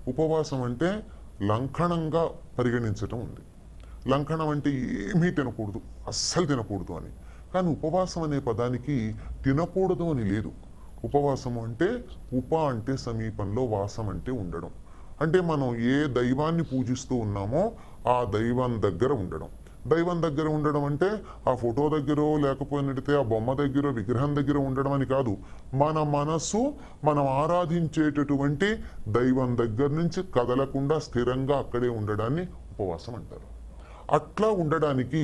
ఉపవాసం అంటే లంఘనంగా పరిగణించటం ఉంది. లంఘనం అంటే ఏమీ తినకూడదు, అస్సలు తినకూడదు అని. కానీ ఉపవాసం అనే పదానికి తినకూడదు అని లేదు. ఉపవాసము అంటే ఉప అంటే సమీపంలో, వాసం అంటే ఉండడం. అంటే మనం ఏ దైవాన్ని పూజిస్తూ ఉన్నామో ఆ దైవం దగ్గర ఉండడం. దైవం దగ్గర ఉండడం అంటే ఆ ఫోటో దగ్గర లేకపోయినట్టే ఆ బొమ్మ దగ్గర విగ్రహం దగ్గర ఉండడం అని కాదు. మన మనస్సు మనం ఆరాధించేటటువంటి దైవం దగ్గర నుంచి కదలకుండా స్థిరంగా అక్కడే ఉండడాన్ని ఉపవాసం అంటారు. అట్లా ఉండడానికి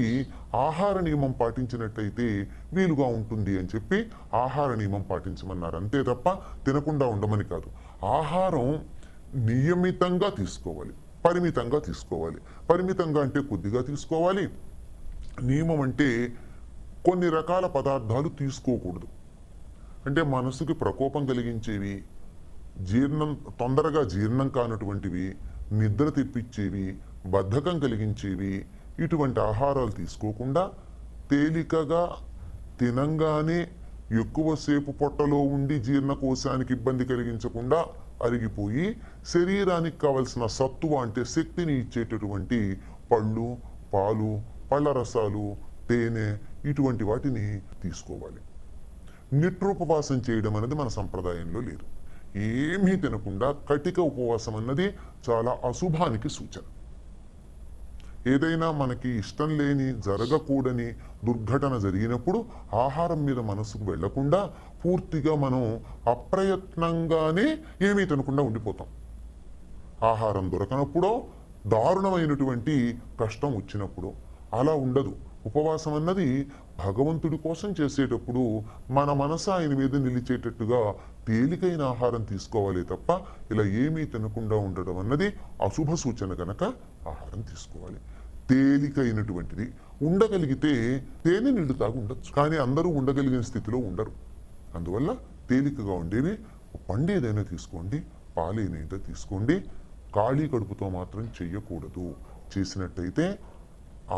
ఆహార నియమం పాటించినట్టయితే వీలుగా ఉంటుంది అని చెప్పి ఆహార నియమం పాటించమన్నారు. అంతే తప్ప తినకుండా ఉండమని కాదు. ఆహారం నియమితంగా తీసుకోవాలి, పరిమితంగా తీసుకోవాలి. పరిమితంగా అంటే కొద్దిగా తీసుకోవాలి. నియమం అంటే కొన్ని రకాల పదార్థాలు తీసుకోకూడదు. అంటే మనసుకి ప్రకోపం కలిగించేవి, తొందరగా జీర్ణం కానటువంటివి, నిద్ర తెప్పించేవి, బద్ధకం కలిగించేవి, ఇటువంటి ఆహారాలు తీసుకోకుండా తేలికగా తినంగానే ఎక్కువసేపు పొట్టలో ఉండి జీర్ణకోశానికి ఇబ్బంది కలిగించకుండా అరిగిపోయి శరీరానికి కావలసిన సత్తువ అంటే శక్తిని ఇచ్చేటటువంటి పళ్ళు, పాలు, పళ్ళ రసాలు, తేనె ఇటువంటి వాటిని తీసుకోవాలి. నిట్రోపవాసం చేయడం అనేది మన సంప్రదాయంలో లేదు. ఏమీ తినకుండా కటిక ఉపవాసం అన్నది చాలా అశుభానికి సూచన. ఏదైనా మనకి ఇష్టం లేని, జరగకూడని దుర్ఘటన జరిగినప్పుడు ఆహారం మీద మనసుకు వెళ్లకుండా పూర్తిగా మనం అప్రయత్నంగానే ఏమీ తినకుండా ఉండిపోతాం. ఆహారం దొరకనప్పుడో, దారుణమైనటువంటి కష్టం వచ్చినప్పుడు అలా ఉండదు. ఉపవాసం అన్నది భగవంతుడి కోసం చేసేటప్పుడు మన మనసు ఆయన మీద నిలిచేటట్టుగా తేలికైన ఆహారం తీసుకోవాలి తప్ప ఇలా ఏమీ తినకుండా ఉండడం అన్నది అశుభ సూచన కనుక ఆహారం తీసుకోవాలి. తేలికైనటువంటిది ఉండగలిగితే తేనె నీళ్లు తాగి ఉండొచ్చు, కానీ అందరూ ఉండగలిగిన స్థితిలో ఉండరు. అందువల్ల తేలికగా ఉండేవి పండు ఏదైనా తీసుకోండి, పాలు ఏదైనా తీసుకోండి. ఖాళీ కడుపుతో మాత్రం చెయ్యకూడదు. చేసినట్టయితే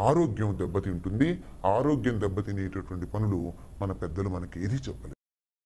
ఆరోగ్యం దెబ్బతింటుంది. ఆరోగ్యం దెబ్బతినేటటువంటి పనులు మన పెద్దలు మనకి ఏది చెప్పలేదు.